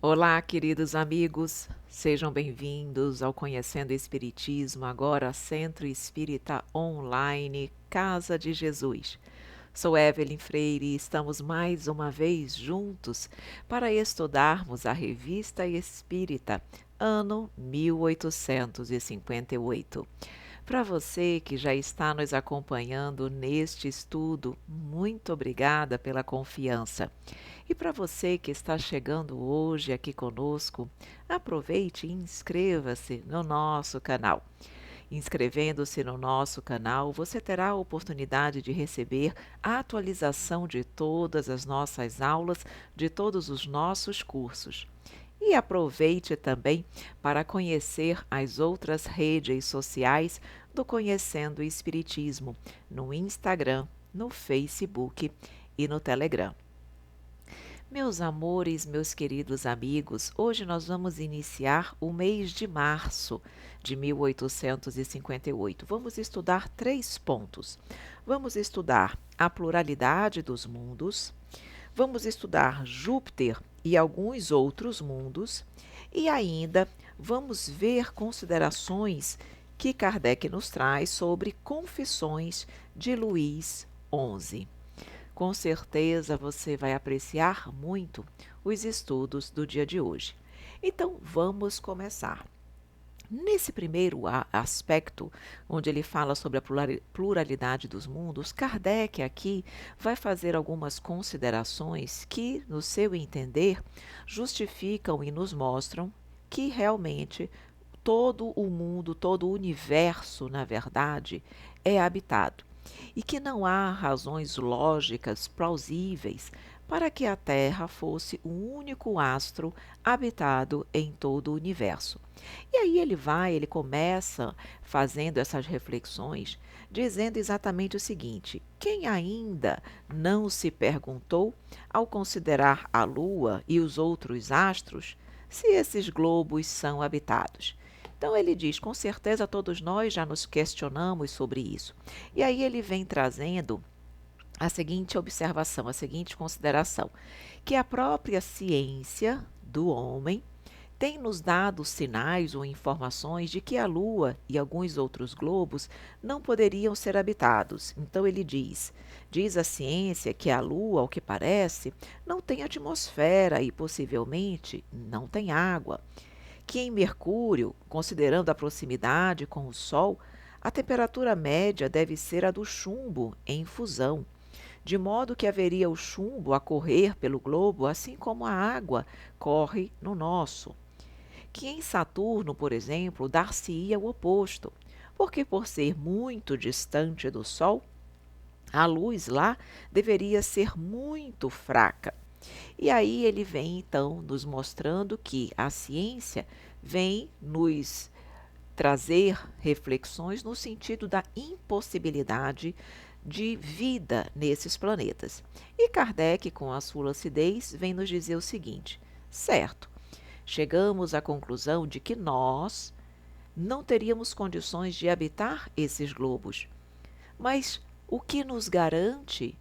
Olá, queridos amigos, sejam bem-vindos ao Conhecendo Espiritismo, agora Centro Espírita Online, Casa de Jesus. Sou Evelyn Freire e estamos mais uma vez juntos para estudarmos a Revista Espírita, ano 1858. Para você que já está nos acompanhando neste estudo, muito obrigada pela confiança. E para você que está chegando hoje aqui conosco, aproveite e inscreva-se no nosso canal. Inscrevendo-se no nosso canal, você terá a oportunidade de receber a atualização de todas as nossas aulas, de todos os nossos cursos. E aproveite também para conhecer as outras redes sociais do Conhecendo o Espiritismo, no Instagram, no Facebook e no Telegram. Meus amores, meus queridos amigos, hoje nós vamos iniciar o mês de março de 1858. Vamos estudar 3 pontos. Vamos estudar a pluralidade dos mundos, vamos estudar Júpiter e alguns outros mundos e ainda vamos ver considerações que Kardec nos traz sobre Confissões de Luís XI. Com certeza você vai apreciar muito os estudos do dia de hoje. Então, vamos começar. Nesse primeiro aspecto, onde ele fala sobre a pluralidade dos mundos, Kardec aqui vai fazer algumas considerações que, no seu entender, justificam e nos mostram que realmente todo o mundo, todo o universo, na verdade, é habitado e que não há razões lógicas plausíveis para que a Terra fosse o único astro habitado em todo o universo. E aí ele começa fazendo essas reflexões, dizendo exatamente o seguinte: quem ainda não se perguntou, ao considerar a Lua e os outros astros, se esses globos são habitados? Então ele diz, com certeza todos nós já nos questionamos sobre isso. E aí ele vem trazendo a seguinte observação, a seguinte consideração, que a própria ciência do homem tem nos dado sinais ou informações de que a Lua e alguns outros globos não poderiam ser habitados. Então ele diz a ciência que a Lua, ao que parece, não tem atmosfera e possivelmente não tem água, que em Mercúrio, considerando a proximidade com o Sol, a temperatura média deve ser a do chumbo em fusão, de modo que haveria o chumbo a correr pelo globo, assim como a água corre no nosso. Que em Saturno, por exemplo, dar-se-ia o oposto, porque por ser muito distante do Sol, a luz lá deveria ser muito fraca. E aí ele vem então nos mostrando que a ciência vem nos trazer reflexões no sentido da impossibilidade de vida nesses planetas. E Kardec, com a sua lucidez, vem nos dizer o seguinte: certo, chegamos à conclusão de que nós não teríamos condições de habitar esses globos. Mas o que nos garante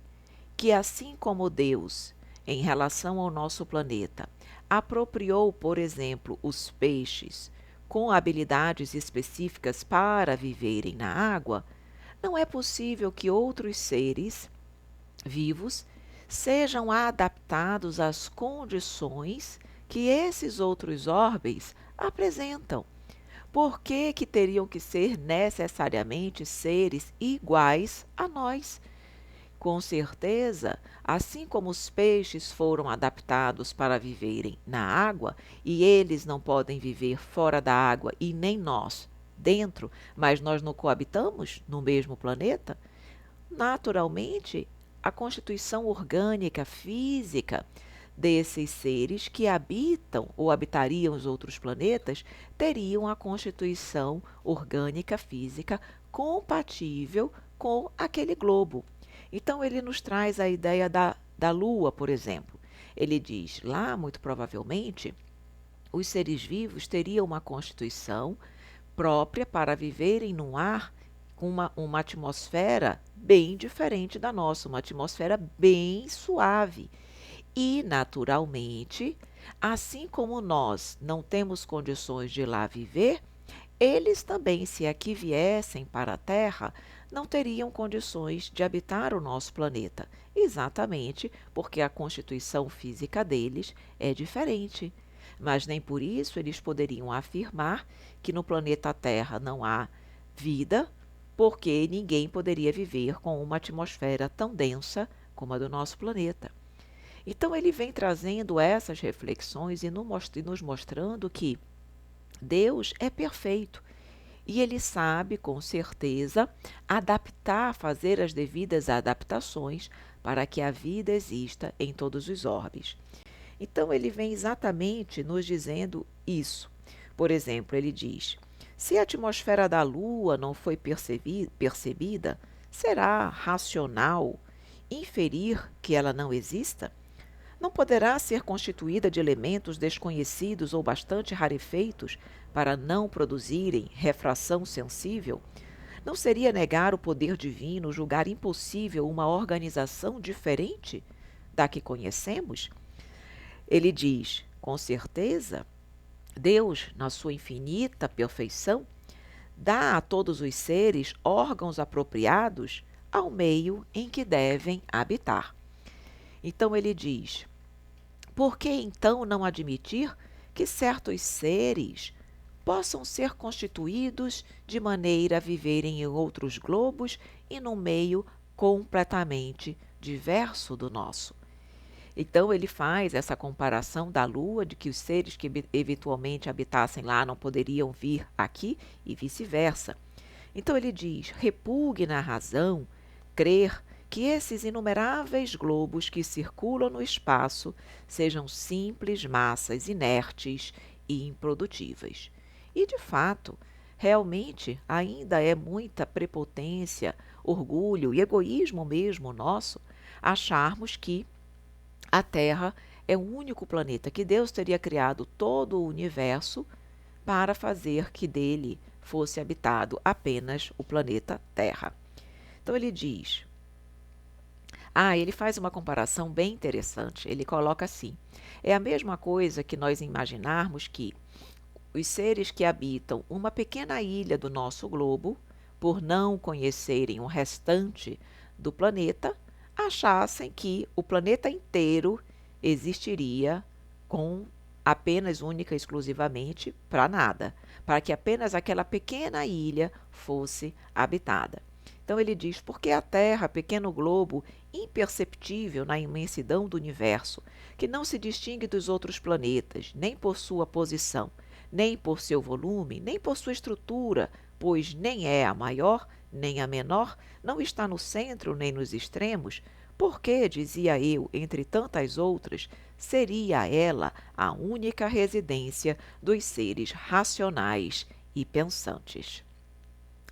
que, assim como Deus, em relação ao nosso planeta, apropriou, por exemplo, os peixes com habilidades específicas para viverem na água, não é possível que outros seres vivos sejam adaptados às condições que esses outros orbes apresentam? Por que que teriam que ser necessariamente seres iguais a nós? Com certeza, assim como os peixes foram adaptados para viverem na água, e eles não podem viver fora da água e nem nós dentro, mas nós não coabitamos no mesmo planeta, naturalmente, a constituição orgânica, física desses seres que habitam ou habitariam os outros planetas teriam a constituição orgânica, física compatível com aquele globo. Então, ele nos traz a ideia da Lua, por exemplo. Ele diz, lá, muito provavelmente, os seres vivos teriam uma constituição própria para viverem num ar com uma atmosfera bem diferente da nossa, uma atmosfera bem suave. E, naturalmente, Assim como nós não temos condições de lá viver, eles também, se aqui viessem para a Terra, não teriam condições de habitar o nosso planeta, exatamente porque a constituição física deles é diferente. Mas nem por isso eles poderiam afirmar que no planeta Terra não há vida, porque ninguém poderia viver com uma atmosfera tão densa como a do nosso planeta. Então ele vem trazendo essas reflexões e nos mostrando que Deus é perfeito e ele sabe, com certeza, adaptar, fazer as devidas adaptações para que a vida exista em todos os orbes. Então, ele vem exatamente nos dizendo isso. Por exemplo, ele diz: se a atmosfera da Lua não foi percebida, será racional inferir que ela não exista? Não poderá ser constituída de elementos desconhecidos ou bastante rarefeitos para não produzirem refração sensível? Não seria negar o poder divino julgar impossível uma organização diferente da que conhecemos? Ele diz, com certeza, Deus, na sua infinita perfeição, dá a todos os seres órgãos apropriados ao meio em que devem habitar. Então ele diz: por que então não admitir que certos seres possam ser constituídos de maneira a viverem em outros globos e num meio completamente diverso do nosso? Então ele faz essa comparação da Lua, de que os seres que eventualmente habitassem lá não poderiam vir aqui e vice-versa. Então ele diz: repugna a razão crer que esses inumeráveis globos que circulam no espaço sejam simples massas inertes e improdutíveis. E, de fato, realmente ainda é muita prepotência, orgulho e egoísmo mesmo nosso acharmos que a Terra é o único planeta, que Deus teria criado todo o universo para fazer que dele fosse habitado apenas o planeta Terra. Então ele diz: ele faz uma comparação bem interessante. Ele coloca assim: é a mesma coisa que nós imaginarmos que os seres que habitam uma pequena ilha do nosso globo, por não conhecerem o restante do planeta, achassem que o planeta inteiro existiria com apenas, única e exclusivamente para nada, para que apenas aquela pequena ilha fosse habitada. Então ele diz: porque a Terra, pequeno globo imperceptível na imensidão do universo, que não se distingue dos outros planetas, nem por sua posição, nem por seu volume, nem por sua estrutura, pois nem é a maior, nem a menor, não está no centro nem nos extremos, porque, dizia eu, entre tantas outras, seria ela a única residência dos seres racionais e pensantes.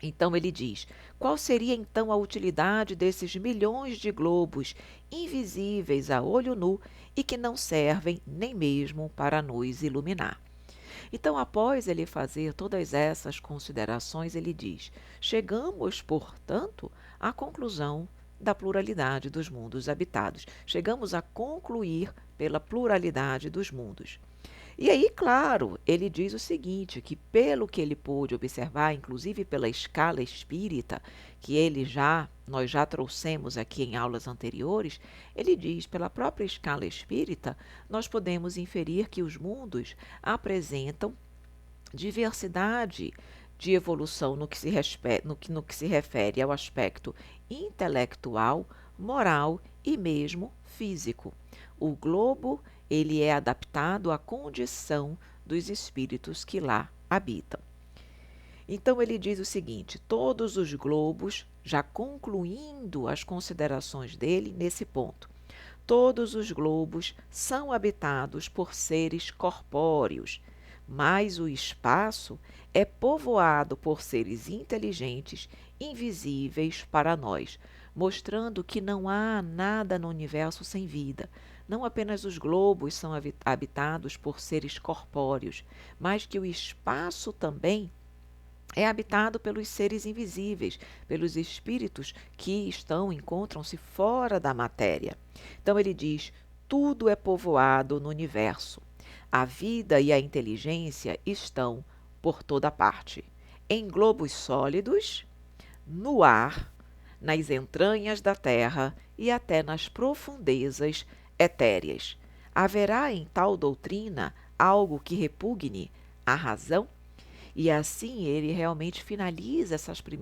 Então ele diz: qual seria então a utilidade desses milhões de globos invisíveis a olho nu e que não servem nem mesmo para nos iluminar? Então, após ele fazer todas essas considerações, ele diz: chegamos, portanto, à conclusão da pluralidade dos mundos habitados. Chegamos a concluir pela pluralidade dos mundos. E aí, claro, ele diz o seguinte, que pelo que ele pôde observar, inclusive pela escala espírita, que nós já trouxemos aqui em aulas anteriores, ele diz, pela própria escala espírita, nós podemos inferir que os mundos apresentam diversidade de evolução no que se refere ao aspecto intelectual, moral e mesmo físico. O globo, ele é adaptado à condição dos espíritos que lá habitam. Então ele diz o seguinte: todos os globos, já concluindo as considerações dele nesse ponto, todos os globos são habitados por seres corpóreos, mas o espaço é povoado por seres inteligentes, invisíveis para nós, mostrando que não há nada no universo sem vida. Não apenas os globos são habitados por seres corpóreos, mas que o espaço também é habitado pelos seres invisíveis, pelos espíritos que encontram-se fora da matéria. Então ele diz: tudo é povoado no universo. A vida e a inteligência estão por toda parte, em globos sólidos, no ar, nas entranhas da terra e até nas profundezas etéreas. Haverá em tal doutrina algo que repugne a razão? E assim ele realmente finaliza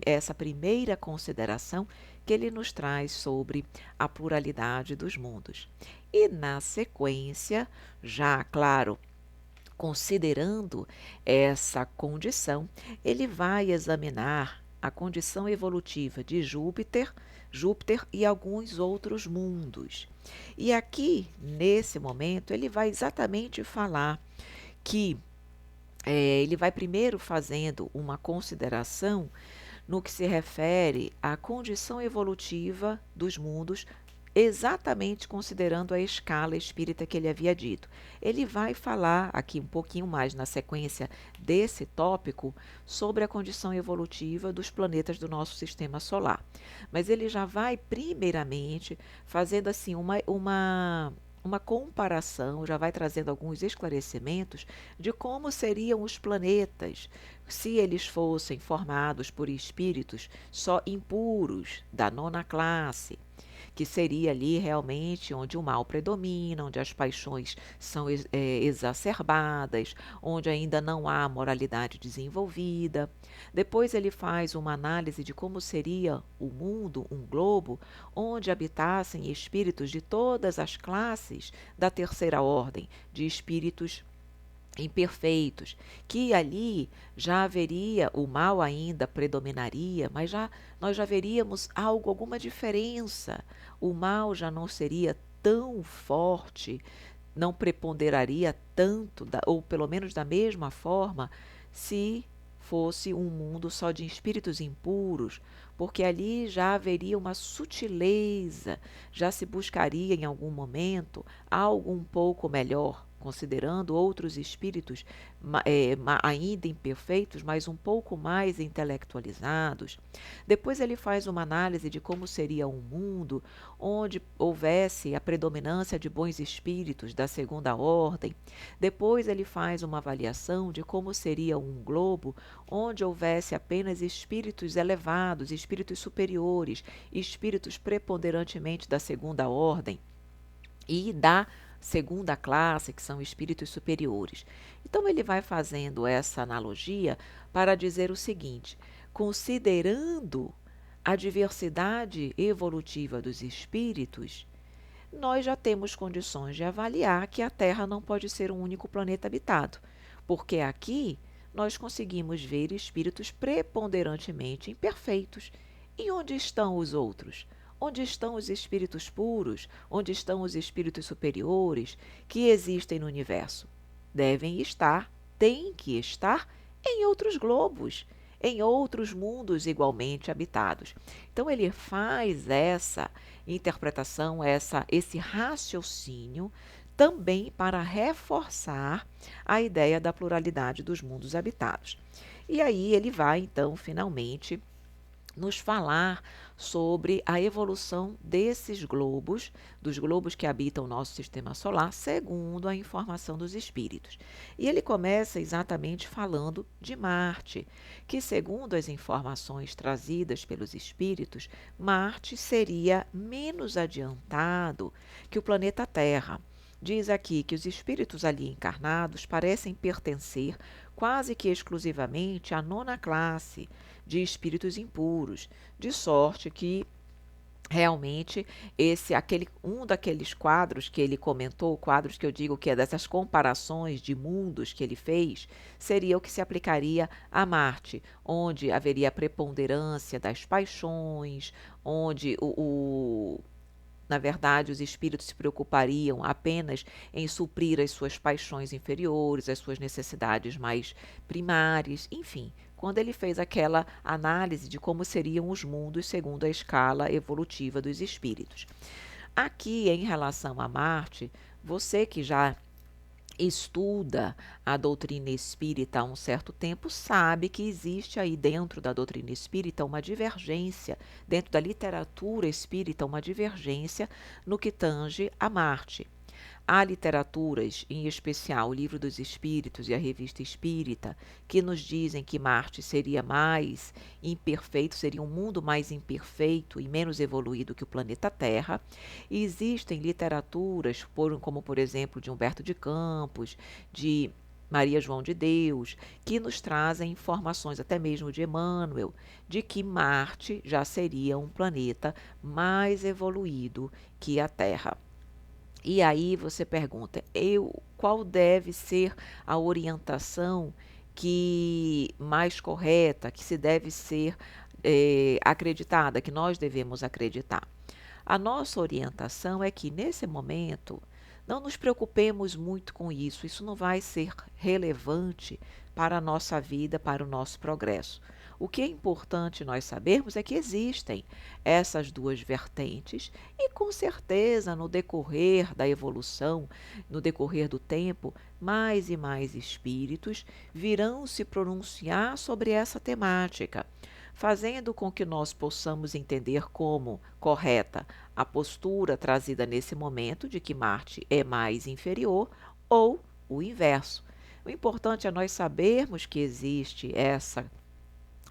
essa primeira consideração que ele nos traz sobre a pluralidade dos mundos. E na sequência, já claro, considerando essa condição, ele vai examinar a condição evolutiva de Júpiter e alguns outros mundos. E aqui, nesse momento, ele vai exatamente falar que ele vai primeiro fazendo uma consideração no que se refere à condição evolutiva dos mundos, exatamente considerando a escala espírita que ele havia dito. Ele vai falar aqui um pouquinho mais na sequência desse tópico sobre a condição evolutiva dos planetas do nosso sistema solar. Mas ele já vai primeiramente fazendo assim uma comparação, já vai trazendo alguns esclarecimentos de como seriam os planetas se eles fossem formados por espíritos só impuros da nona classe, que seria ali realmente onde o mal predomina, onde as paixões são exacerbadas, onde ainda não há moralidade desenvolvida. Depois ele faz uma análise de como seria o mundo, um globo, onde habitassem espíritos de todas as classes da terceira ordem, de espíritos imperfeitos, que ali já haveria, o mal ainda predominaria, mas nós já veríamos alguma diferença. O mal já não seria tão forte, não preponderaria tanto, ou pelo menos da mesma forma, se fosse um mundo só de espíritos impuros, porque ali já haveria uma sutileza, já se buscaria em algum momento algo um pouco melhor, considerando outros espíritos ainda imperfeitos, mas um pouco mais intelectualizados. Depois ele faz uma análise de como seria um mundo onde houvesse a predominância de bons espíritos da segunda ordem. Depois ele faz uma avaliação de como seria um globo onde houvesse apenas espíritos elevados, espíritos superiores, espíritos preponderantemente da segunda ordem e da segunda classe, que são espíritos superiores. Então ele vai fazendo essa analogia para dizer o seguinte: considerando a diversidade evolutiva dos espíritos, nós já temos condições de avaliar que a Terra não pode ser um único planeta habitado, porque aqui nós conseguimos ver espíritos preponderantemente imperfeitos. E onde estão os outros? Onde estão os espíritos puros? Onde estão os espíritos superiores que existem no universo? Devem estar, têm que estar em outros globos, em outros mundos igualmente habitados. Então ele faz essa interpretação, esse raciocínio também para reforçar a ideia da pluralidade dos mundos habitados. E aí ele vai então finalmente nos falar sobre a evolução desses globos, dos globos que habitam o nosso sistema solar, segundo a informação dos espíritos. E ele começa exatamente falando de Marte, que, segundo as informações trazidas pelos espíritos, Marte seria menos adiantado que o planeta Terra. Diz aqui que os espíritos ali encarnados parecem pertencer quase que exclusivamente à nona classe de espíritos impuros, de sorte que realmente um daqueles quadros que ele comentou, quadros que eu digo que é dessas comparações de mundos que ele fez, seria o que se aplicaria a Marte, onde haveria a preponderância das paixões, onde na verdade, os espíritos se preocupariam apenas em suprir as suas paixões inferiores, as suas necessidades mais primárias, enfim, quando ele fez aquela análise de como seriam os mundos segundo a escala evolutiva dos espíritos. Aqui, em relação a Marte, você que já estuda a doutrina espírita há um certo tempo, sabe que existe aí dentro da doutrina espírita uma divergência, dentro da literatura espírita, uma divergência no que tange a Marte. Há literaturas, em especial o Livro dos Espíritos e a Revista Espírita, que nos dizem que Marte seria mais imperfeito, seria um mundo mais imperfeito e menos evoluído que o planeta Terra. E existem literaturas, como por exemplo de Humberto de Campos, de Maria João de Deus, que nos trazem informações, até mesmo de Emmanuel, de que Marte já seria um planeta mais evoluído que a Terra. E aí você pergunta, qual deve ser a orientação que mais correta, que se deve ser acreditada, que nós devemos acreditar? A nossa orientação é que, nesse momento, não nos preocupemos muito com isso. Isso não vai ser relevante para a nossa vida, para o nosso progresso. O que é importante nós sabermos é que existem essas duas vertentes e, com certeza, no decorrer da evolução, no decorrer do tempo, mais e mais espíritos virão se pronunciar sobre essa temática, fazendo com que nós possamos entender como correta a postura trazida nesse momento de que Marte é mais inferior ou o inverso. O importante é nós sabermos que existe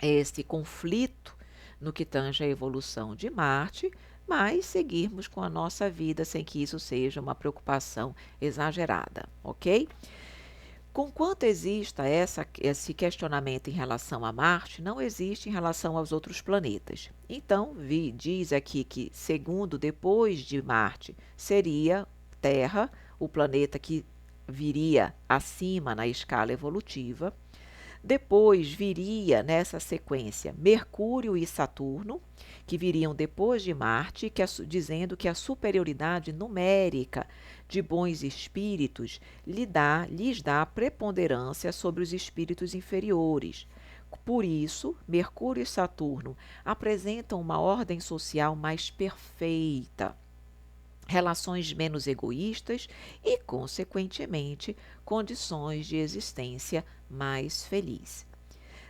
esse conflito no que tange à evolução de Marte, mas seguirmos com a nossa vida sem que isso seja uma preocupação exagerada, ok? Conquanto exista esse questionamento em relação a Marte, não existe em relação aos outros planetas. Então, diz aqui que, segundo, depois de Marte, seria Terra, o planeta que viria acima na escala evolutiva. Depois viria, nessa sequência, Mercúrio e Saturno, que viriam depois de Marte, dizendo que a superioridade numérica de bons espíritos lhes dá preponderância sobre os espíritos inferiores. Por isso, Mercúrio e Saturno apresentam uma ordem social mais perfeita, relações menos egoístas e, consequentemente, condições de existência mais feliz.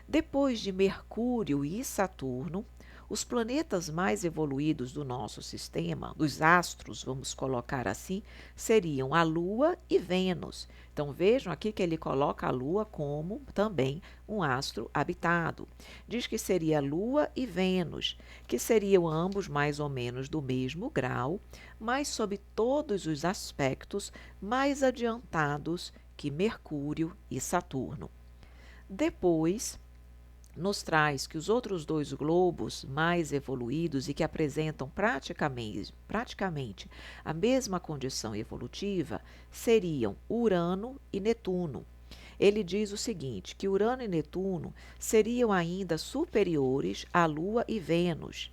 Depois de Mercúrio e Saturno, os planetas mais evoluídos do nosso sistema, dos astros, vamos colocar assim, seriam a Lua e Vênus. Então vejam aqui que ele coloca a Lua como também um astro habitado. Diz que seria a Lua e Vênus, que seriam ambos mais ou menos do mesmo grau, mas sob todos os aspectos mais adiantados que Mercúrio e Saturno. Depois, nos traz que os outros dois globos mais evoluídos e que apresentam praticamente a mesma condição evolutiva seriam Urano e Netuno. Ele diz o seguinte, que Urano e Netuno seriam ainda superiores à Lua e Vênus.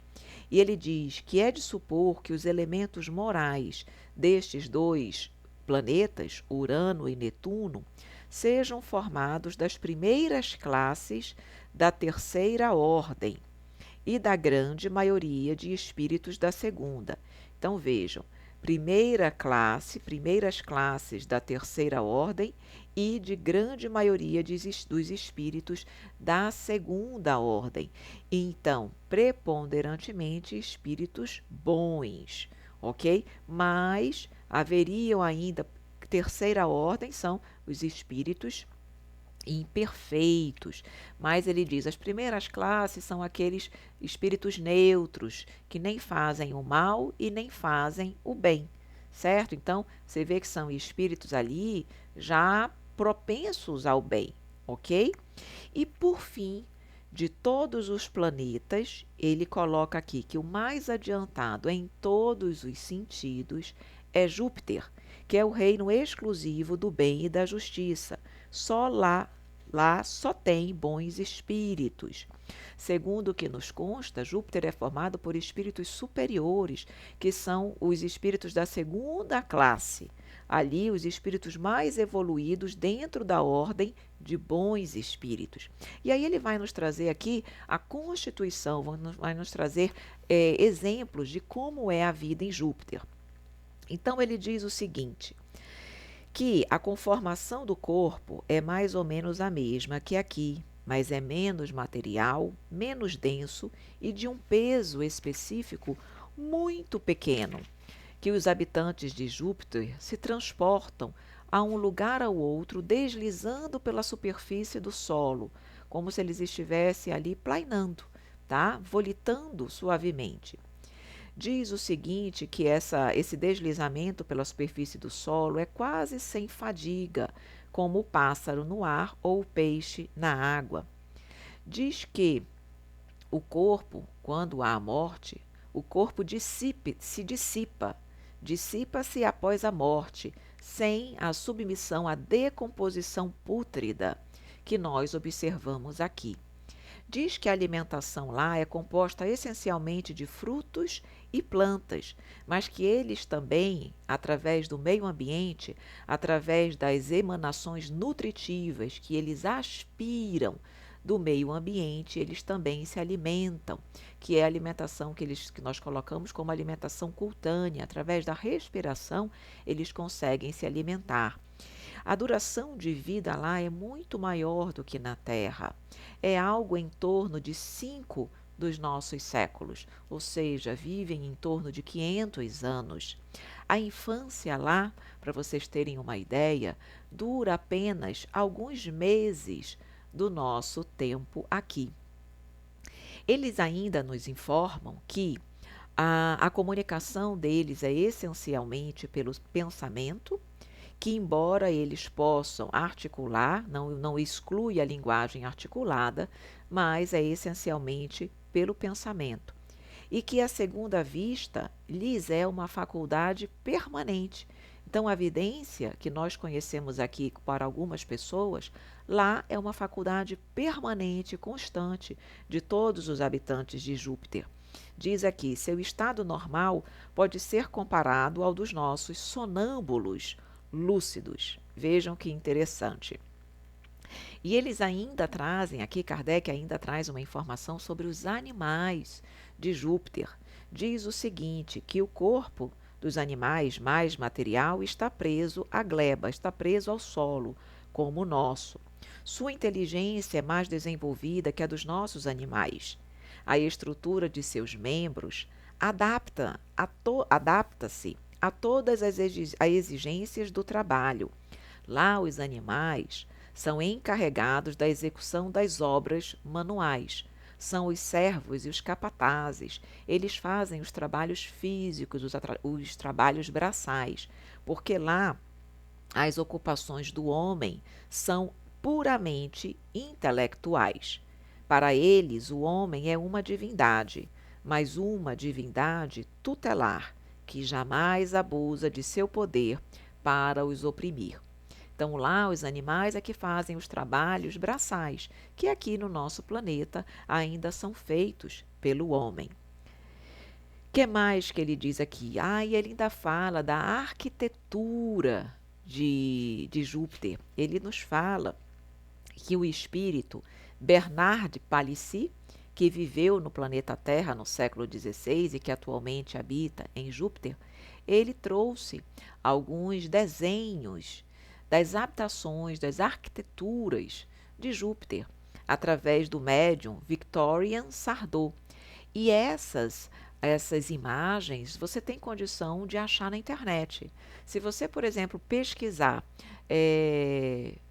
E ele diz que é de supor que os elementos morais destes dois planetas, Urano e Netuno, sejam formados das primeiras classes da terceira ordem e da grande maioria de espíritos da segunda. Então vejam, primeiras classes da terceira ordem e de grande maioria dos espíritos da segunda ordem. Então, preponderantemente espíritos bons, ok? Mas haveriam ainda terceira ordem, são os espíritos imperfeitos, mas ele diz, as primeiras classes são aqueles espíritos neutros, que nem fazem o mal e nem fazem o bem, certo? Então, você vê que são espíritos ali já propensos ao bem, ok? E por fim, de todos os planetas, ele coloca aqui que o mais adiantado em todos os sentidos é Júpiter, que é o reino exclusivo do bem e da justiça. Só lá só tem bons espíritos. Segundo o que nos consta, Júpiter é formado por espíritos superiores, que são os espíritos da segunda classe. Ali, os espíritos mais evoluídos dentro da ordem de bons espíritos. E aí ele vai nos trazer aqui a constituição, vai nos trazer exemplos de como é a vida em Júpiter. Então ele diz o seguinte, que a conformação do corpo é mais ou menos a mesma que aqui, mas é menos material, menos denso e de um peso específico muito pequeno, que os habitantes de Júpiter se transportam a um lugar ao outro, deslizando pela superfície do solo, como se eles estivessem ali plainando, tá? Volitando suavemente. Diz o seguinte, que esse deslizamento pela superfície do solo é quase sem fadiga, como o pássaro no ar ou o peixe na água. Diz que o corpo, quando há a morte, o corpo se dissipa-se após a morte, sem a submissão à decomposição pútrida que nós observamos aqui. Diz que a alimentação lá é composta essencialmente de frutos e plantas, mas que eles também, através do meio ambiente, através das emanações nutritivas que eles aspiram do meio ambiente, eles também se alimentam, que é a alimentação que nós colocamos como alimentação cutânea. Através da respiração, eles conseguem se alimentar. A duração de vida lá é muito maior do que na Terra. É algo em torno de 5 dos nossos séculos, ou seja, vivem em torno de 500 anos. A infância lá, para vocês terem uma ideia, dura apenas alguns meses do nosso tempo aqui. Eles ainda nos informam que a comunicação deles é essencialmente pelo pensamento, que embora eles possam articular, não exclui a linguagem articulada, mas é essencialmente pelo pensamento. E que a segunda vista lhes é uma faculdade permanente. Então, a vidência que nós conhecemos aqui para algumas pessoas, lá é uma faculdade permanente, constante, de todos os habitantes de Júpiter. Diz aqui, seu estado normal pode ser comparado ao dos nossos sonâmbulos lúcidos. Vejam que interessante. E eles ainda trazem, aqui Kardec ainda traz uma informação sobre os animais de Júpiter. Diz o seguinte, que o corpo dos animais mais material está preso à gleba, está preso ao solo, como o nosso. Sua inteligência é mais desenvolvida que a dos nossos animais. A estrutura de seus membros adapta-se a todas as exigências do trabalho. Lá, os animais são encarregados da execução das obras manuais. São os servos e os capatazes. Eles fazem os trabalhos físicos, os trabalhos braçais, porque lá as ocupações do homem são puramente intelectuais. Para eles, o homem é uma divindade, mas uma divindade tutelar, que jamais abusa de seu poder para os oprimir. Então, lá, os animais é que fazem os trabalhos braçais, que aqui no nosso planeta ainda são feitos pelo homem. O que mais que ele diz aqui? E ele ainda fala da arquitetura de Júpiter. Ele nos fala que o espírito Bernard Palissy, que viveu no planeta Terra no século XVI e que atualmente habita em Júpiter, ele trouxe alguns desenhos das habitações, das arquiteturas de Júpiter, através do médium Victorien Sardou. E essas imagens você tem condição de achar na internet. Se você, por exemplo, pesquisar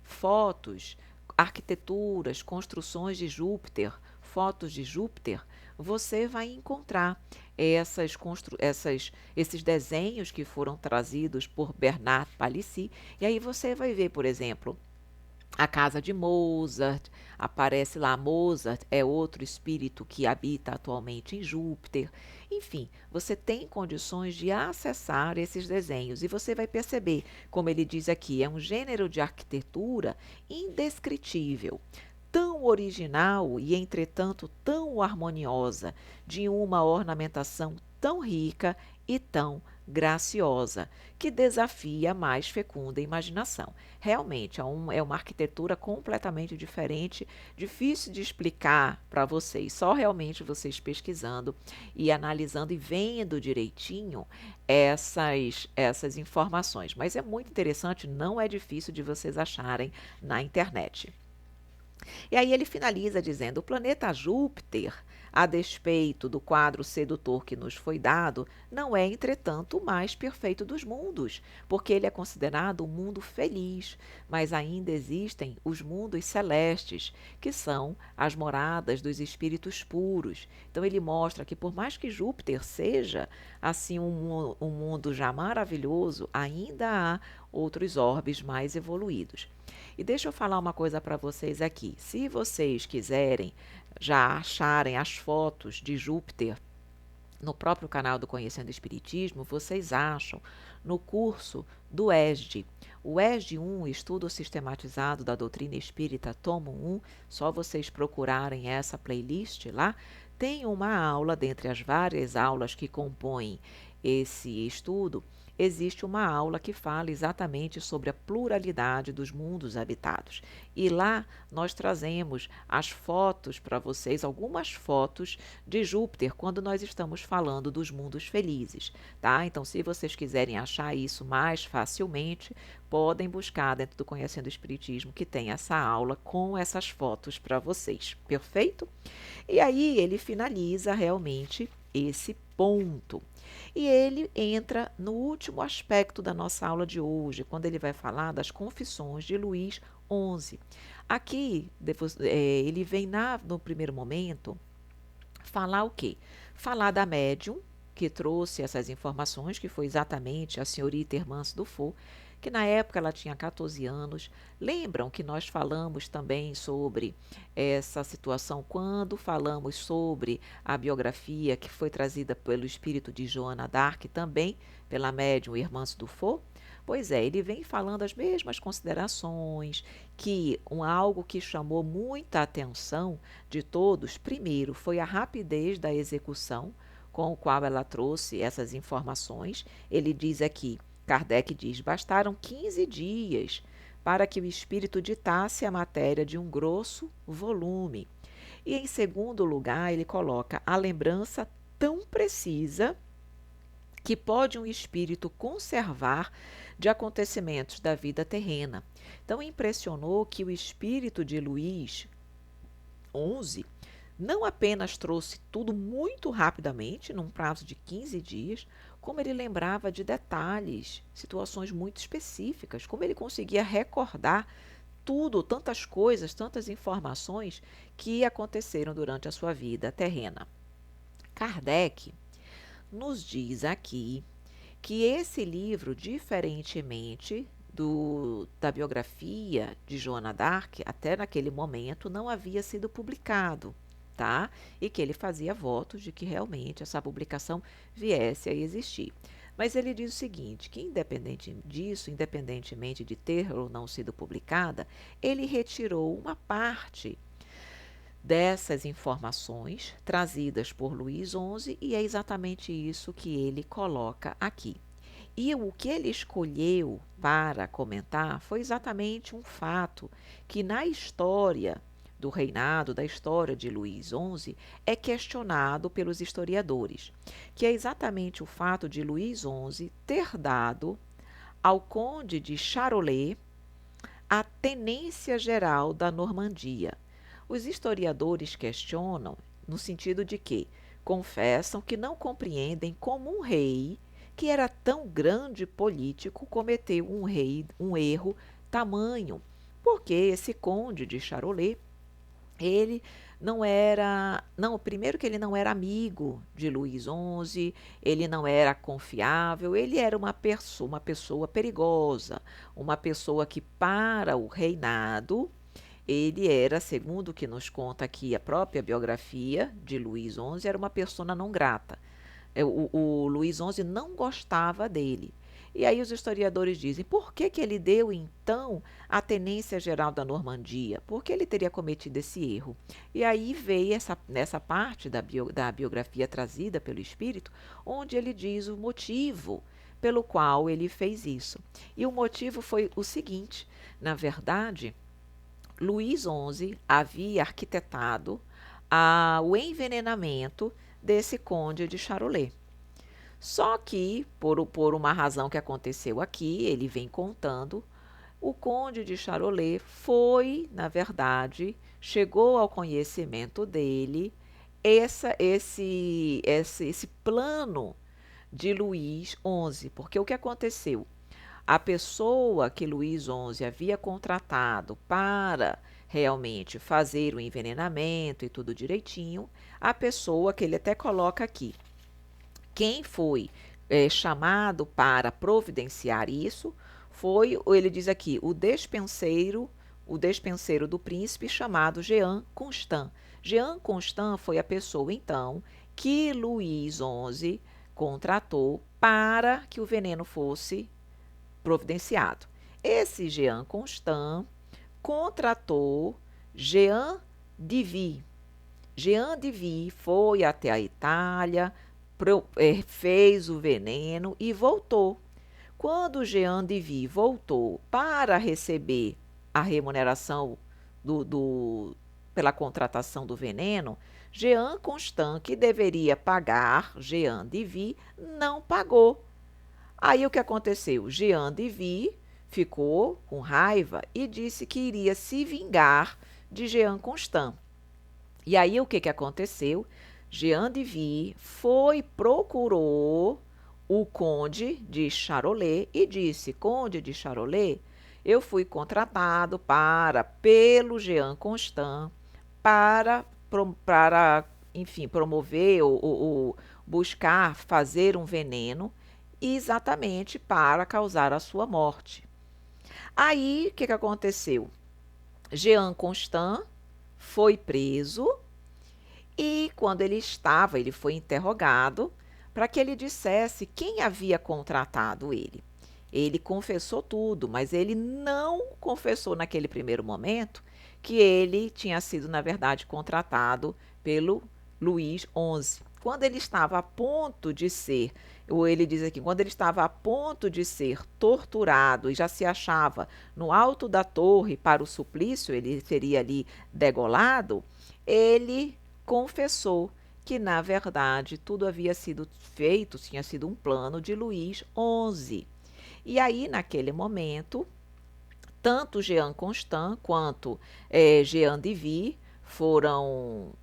fotos, arquiteturas, construções de Júpiter, fotos de Júpiter, você vai encontrar esses desenhos que foram trazidos por Bernard Palissy, e aí você vai ver, por exemplo, a casa de Mozart, aparece lá Mozart, é outro espírito que habita atualmente em Júpiter. Enfim, você tem condições de acessar esses desenhos e você vai perceber, como ele diz aqui, é um gênero de arquitetura indescritível, tão original e, entretanto, tão harmoniosa, de uma ornamentação tão rica e tão graciosa, que desafia a mais fecunda imaginação. Realmente, é uma arquitetura completamente diferente, difícil de explicar para vocês, só realmente vocês pesquisando e analisando e vendo direitinho essas informações. Mas é muito interessante, não é difícil de vocês acharem na internet. E aí ele finaliza dizendo, o planeta Júpiter a despeito do quadro sedutor que nos foi dado, não é, entretanto, o mais perfeito dos mundos, porque ele é considerado um mundo feliz, mas ainda existem os mundos celestes, que são as moradas dos espíritos puros. Então ele mostra que por mais que Júpiter seja assim um mundo já maravilhoso, ainda há outros orbes mais evoluídos. E deixa eu falar uma coisa para vocês aqui. Se vocês quiserem já acharem as fotos de Júpiter no próprio canal do Conhecendo Espiritismo, vocês acham no curso do ESD. O ESD 1, Estudo Sistematizado da Doutrina Espírita, tomo 1, só vocês procurarem essa playlist lá, tem uma aula, dentre as várias aulas que compõem esse estudo, existe uma aula que fala exatamente sobre a pluralidade dos mundos habitados. E lá nós trazemos as fotos para vocês, algumas fotos de Júpiter, quando nós estamos falando dos mundos felizes, tá? Então, se vocês quiserem achar isso mais facilmente, podem buscar dentro do Conhecendo o Espiritismo, que tem essa aula com essas fotos para vocês, perfeito? E aí ele finaliza realmente esse ponto. E ele entra no último aspecto da nossa aula de hoje, quando ele vai falar das confissões de Luís XI. Aqui, ele vem no primeiro momento falar o quê? Falar da médium que trouxe essas informações, que foi exatamente a senhorita Hermance Dufour, que na época ela tinha 14 anos. Lembram que nós falamos também sobre essa situação quando falamos sobre a biografia que foi trazida pelo espírito de Joana d'Arc, também pela médium Hermance Dufour? Pois é, ele vem falando as mesmas considerações, que algo que chamou muita atenção de todos, primeiro, foi a rapidez da execução com o qual ela trouxe essas informações. Ele diz aqui, Kardec diz, bastaram 15 dias para que o espírito ditasse a matéria de um grosso volume. E em segundo lugar, ele coloca a lembrança tão precisa que pode um espírito conservar de acontecimentos da vida terrena. Então, impressionou que o espírito de Luís XI não apenas trouxe tudo muito rapidamente, num prazo de 15 dias, como ele lembrava de detalhes, situações muito específicas, como ele conseguia recordar tudo, tantas coisas, tantas informações que aconteceram durante a sua vida terrena. Kardec nos diz aqui que esse livro, diferentemente da biografia de Joana d'Arc, até naquele momento não havia sido publicado, tá? E que ele fazia votos de que realmente essa publicação viesse a existir. Mas ele diz o seguinte, que independente disso, independentemente de ter ou não sido publicada, ele retirou uma parte dessas informações trazidas por Luís XI e é exatamente isso que ele coloca aqui. E o que ele escolheu para comentar foi exatamente um fato que na história do reinado, da história de Luís XI, é questionado pelos historiadores, que é exatamente o fato de Luís XI ter dado ao conde de Charolais a tenência geral da Normandia. Os historiadores questionam no sentido de que confessam que não compreendem como um rei que era tão grande político cometeu um erro tamanho, porque esse conde de Charolais, ele não era, não, primeiro que ele não era amigo de Luís XI, ele não era confiável, ele era uma pessoa perigosa, uma pessoa que para o reinado ele era, segundo o que nos conta aqui a própria biografia de Luís XI, era uma persona não grata. O Luís XI não gostava dele. E aí os historiadores dizem, por que ele deu então a tenência geral da Normandia? Por que ele teria cometido esse erro? E aí veio nessa parte da biografia trazida pelo Espírito, onde ele diz o motivo pelo qual ele fez isso. E o motivo foi o seguinte, na verdade, Luís XI havia arquitetado o envenenamento desse conde de Charolais. Só que, por uma razão que aconteceu aqui, ele vem contando, o conde de Charolais foi, na verdade, chegou ao conhecimento dele esse plano de Luís XI, porque o que aconteceu? A pessoa que Luís XI havia contratado para realmente fazer o envenenamento e tudo direitinho, a pessoa que ele até coloca aqui, quem foi chamado para providenciar isso foi, ele diz aqui, o despenseiro do príncipe chamado Jean Constant. Jean Constant foi a pessoa, então, que Luís XI contratou para que o veneno fosse providenciado. Esse Jean Constant contratou Jean Divy. Jean Divy foi até a Itália, fez o veneno e voltou. Quando Jean Divy voltou para receber a remuneração pela contratação do veneno, Jean Constant, que deveria pagar Jean Divy, não pagou. Aí o que aconteceu? Jean Divy ficou com raiva e disse que iria se vingar de Jean Constant. E aí o que aconteceu? Jean Divy procurou o conde de Charolais e disse: Conde de Charolais, eu fui contratado pelo Jean Constant para enfim, promover ou buscar fazer um veneno exatamente para causar a sua morte. Aí o que aconteceu? Jean Constant foi preso e quando ele foi interrogado para que ele dissesse quem havia contratado ele. Ele confessou tudo, mas ele não confessou naquele primeiro momento que ele tinha sido, na verdade, contratado pelo Luís XI. Quando ele estava a ponto de ser, ou ele diz aqui, quando ele estava a ponto de ser torturado e já se achava no alto da torre para o suplício, ele seria ali degolado, ele confessou que, na verdade, tudo havia sido feito, tinha sido um plano de Luís XI. E aí, naquele momento, tanto Jean Constant quanto Jean Divy foram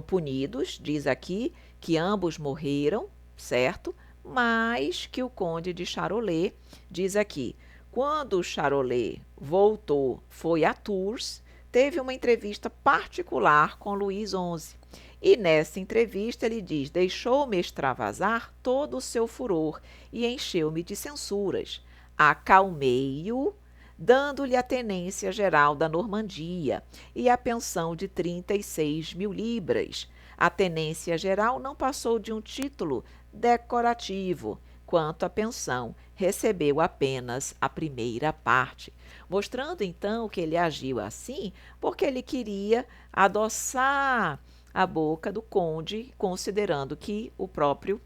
punidos, diz aqui, que ambos morreram, certo? Mas que o conde de Charolais, diz aqui, quando Charolais voltou, foi a Tours, teve uma entrevista particular com Luís XI. E nessa entrevista ele diz: deixou-me extravasar todo o seu furor e encheu-me de censuras. Acalmei-o, dando-lhe a tenência geral da Normandia e a pensão de 36.000 libras. A tenência geral não passou de um título decorativo. Quanto à pensão, recebeu apenas a primeira parte, mostrando então que ele agiu assim porque ele queria adoçar a boca do conde, considerando que o próprio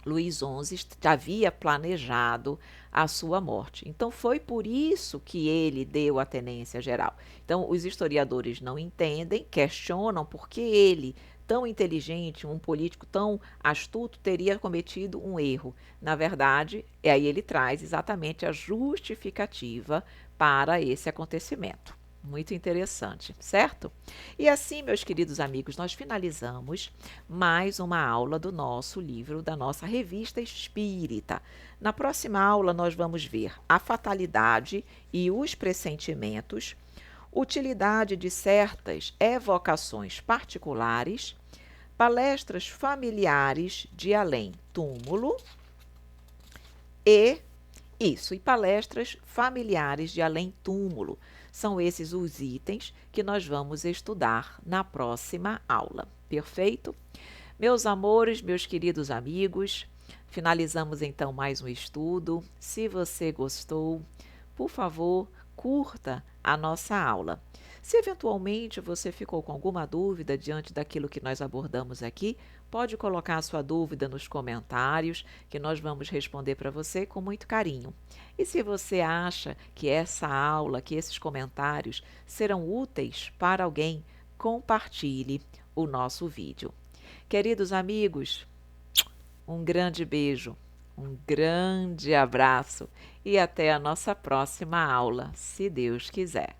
Luís XI havia planejado a sua morte. Então, foi por isso que ele deu a tenência geral. Então, os historiadores não entendem, questionam por que ele, tão inteligente, um político tão astuto, teria cometido um erro. Na verdade, aí ele traz exatamente a justificativa para esse acontecimento. Muito interessante, certo? E assim, meus queridos amigos, nós finalizamos mais uma aula do nosso livro, da nossa revista espírita. Na próxima aula, nós vamos ver a fatalidade e os pressentimentos, utilidade de certas evocações particulares, palestras familiares de além-túmulo e palestras familiares de além-túmulo. São esses os itens que nós vamos estudar na próxima aula. Perfeito? Meus amores, meus queridos amigos, finalizamos então mais um estudo. Se você gostou, por favor, curta a nossa aula. Se eventualmente você ficou com alguma dúvida diante daquilo que nós abordamos aqui, pode colocar a sua dúvida nos comentários, que nós vamos responder para você com muito carinho. E se você acha que essa aula, que esses comentários serão úteis para alguém, compartilhe o nosso vídeo. Queridos amigos, um grande beijo, um grande abraço e até a nossa próxima aula, se Deus quiser.